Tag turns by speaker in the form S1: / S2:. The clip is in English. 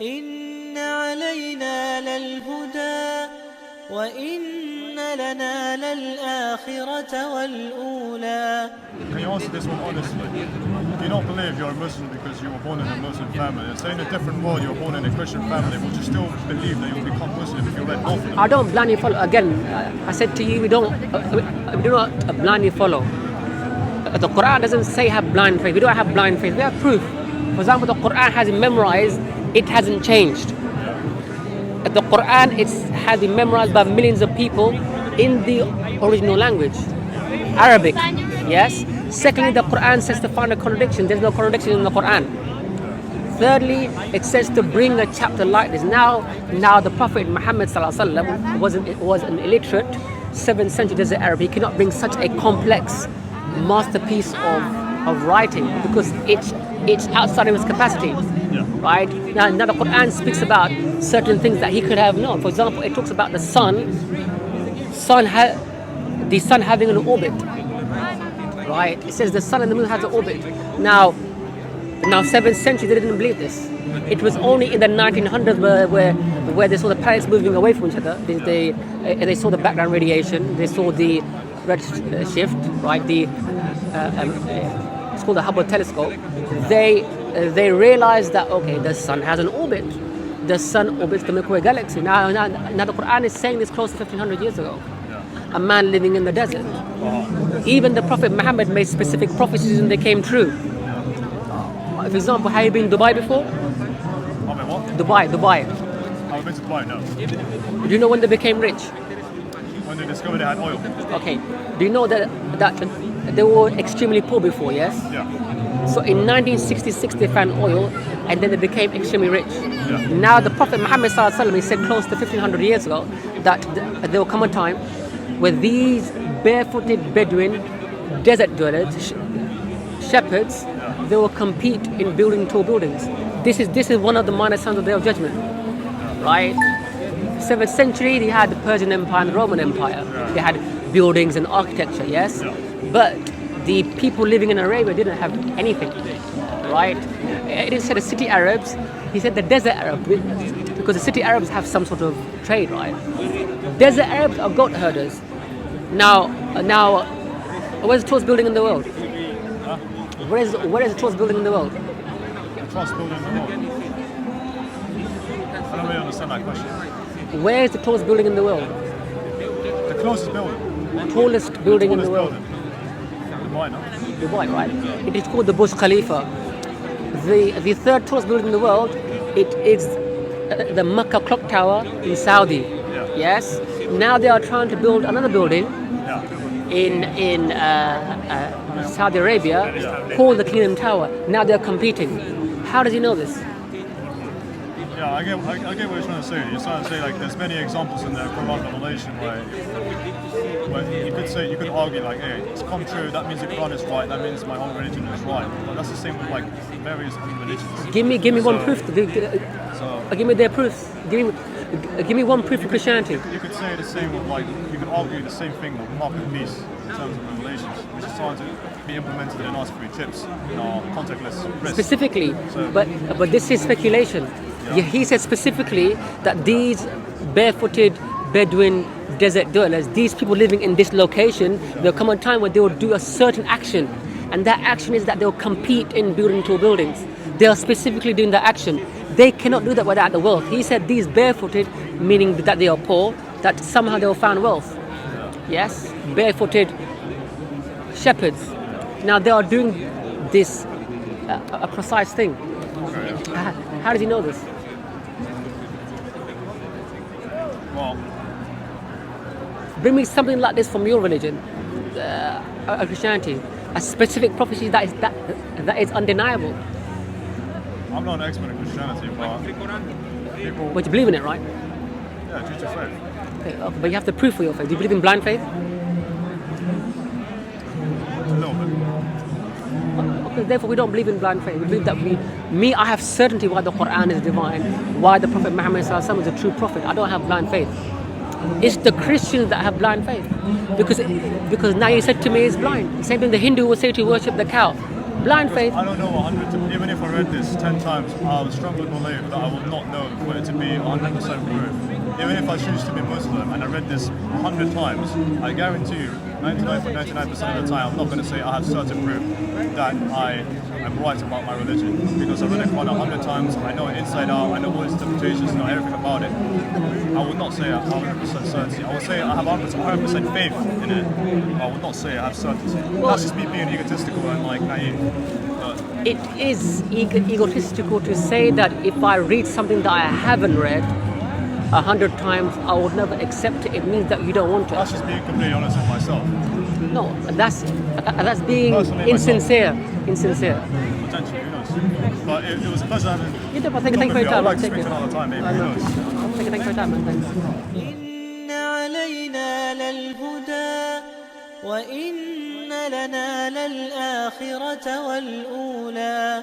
S1: إن علينا للهدى وإن لنا للآخرة والأولى.
S2: Can you answer this one honestly? You don't believe you're a Muslim because you were born in a Muslim family. Say in a different world you were born in a Christian family, would you still believe that you'll become Muslim if you read both of them?
S3: I don't blindly follow. Again, I said to you, we do not blindly follow. The Quran doesn't say have blind faith. We don't have blind faith. We have proof. For example, the Quran has been memorized. It hasn't changed. The Quran has been memorized by millions of people in the original language, Arabic. Yes. Secondly, the Quran says to find a contradiction. There's no contradiction in the Quran. Thirdly, it says to bring a chapter like this. Now the Prophet Mohammed was an illiterate 7th century desert Arab. He cannot bring such a complex masterpiece of writing because it's outside of his capacity.
S2: Yeah.
S3: Right? Now the Quran speaks about certain things that he could have known. For example, it talks about the sun having an orbit. Right? It says the sun and the moon has an orbit. Now 7th century they didn't believe this. It was only in the 1900s where they saw the planets moving away from each other. They saw the background radiation. They saw the red shift. Right? It's called the Hubble telescope. They realized that the sun has an orbit. The sun orbits the Milky Way galaxy. Now the Quran is saying this close to 1500 years ago. A man living in the desert. Even the Prophet Muhammad made specific prophecies and they came true. For example, have you been to Dubai before?
S2: I mean, what?
S3: Dubai.
S2: I've been to Dubai now.
S3: Do you know when they became rich?
S2: When they discovered they had oil.
S3: Okay. Do you know that they were extremely poor before, yes?
S2: Yeah.
S3: So in 1966 they found oil and then they became extremely rich.
S2: Yeah.
S3: Now the Prophet Muhammad he said close to 1500 years ago that there will come a time where these barefooted Bedouin desert dwellers, shepherds, they will compete in building tall buildings. This is one of the minor signs of the Day of Judgment. Right? 7th century they had the Persian Empire and the Roman Empire. They had buildings and architecture, yes?
S2: Yeah.
S3: But the people living in Arabia didn't have anything, right? It didn't say the city Arabs, he said the desert Arabs, because the city Arabs have some sort of trade, right? Desert Arabs are goat herders. Now, where's the tallest building in the world?
S2: Huh?
S3: Where is the tallest building in the world?
S2: The tallest building in the world. I don't really understand that question.
S3: Where is the tallest building in the world?
S2: The closest building.
S3: Tallest building in the world.
S2: Dubai, no?
S3: Dubai, right? It is called the Burj Khalifa. The third tallest building in the world, it is the Mecca clock tower in Saudi.
S2: Yeah.
S3: Yes. Now they are trying to build another building in Saudi Arabia called the Kingdom Tower. Now they are competing. How does he know this?
S2: Yeah, I get what you're trying to say. You're trying to say like there's many examples in the Quran revelation where you could argue like, hey, it's come true, that means the Quran is right, that means my own religion is right. But that's the same with like various other religions.
S3: Give me one proof. Give me their proofs. Give me one proof for Christianity.
S2: You could say the same with like, you could argue the same thing with mark and peace in terms of revelations, which is starting to be implemented in our free chips, in our contactless wrist.
S3: Specifically, but this is speculation. Yeah, he said specifically that these barefooted Bedouin desert dwellers, these people living in this location, there'll come a time when they will do a certain action, and that action is that they'll compete in building tall buildings. They are specifically doing that action. They cannot do that without the wealth. He said these barefooted, meaning that they are poor, that somehow they will find wealth. Yes, barefooted shepherds. Now they are doing this a precise thing. How did you know this?
S2: Well,
S3: bring me something like this from your religion, Christianity, a specific prophecy that is undeniable.
S2: I'm not an expert in Christianity, but people...
S3: But you believe in it, right?
S2: Yeah, due to faith.
S3: Okay, but you have to prove for your faith. Do you believe in blind faith?
S2: A little bit.
S3: Okay, therefore we don't believe in blind faith. We believe that I have certainty why the Quran is divine, why the Prophet Muhammad is a true prophet. I don't have blind faith. It's the Christians that have blind faith. Because now you said to me is blind. Same thing the Hindu will say to worship the cow. Blind faith.
S2: I don't know 100. Even if I read this 10 times, I would strongly believe that I will not know for it to be 100% proof. Even if I choose to be Muslim and I read this 100 times, I guarantee you, 99.99% of the time, I'm not going to say I have certain proof that I am right about my religion, because I've read it 100 times. I know it inside out. I know all its interpretations. Know everything about it. I would not say I have 100% certainty. I would say I have 100% faith in it. I would not say I have certainty. That's just me being egotistical and like naive.
S3: It is egotistical to say that if I read something that I haven't read 100 times, I would never accept it. It means that you don't want
S2: That's
S3: to.
S2: just being completely honest with myself.
S3: No, that's being
S2: Personally,
S3: insincere. Insincere.
S2: Potentially, who knows? But it was a pleasure having.
S3: You know, but thank you for your
S2: I
S3: time.
S2: would like to
S3: Take
S2: speak to
S3: care.
S2: another time, maybe. Who knows?
S3: Thank you for your time, man. Thanks.
S1: إن علينا للهدى وإن لنا للآخرة والأولى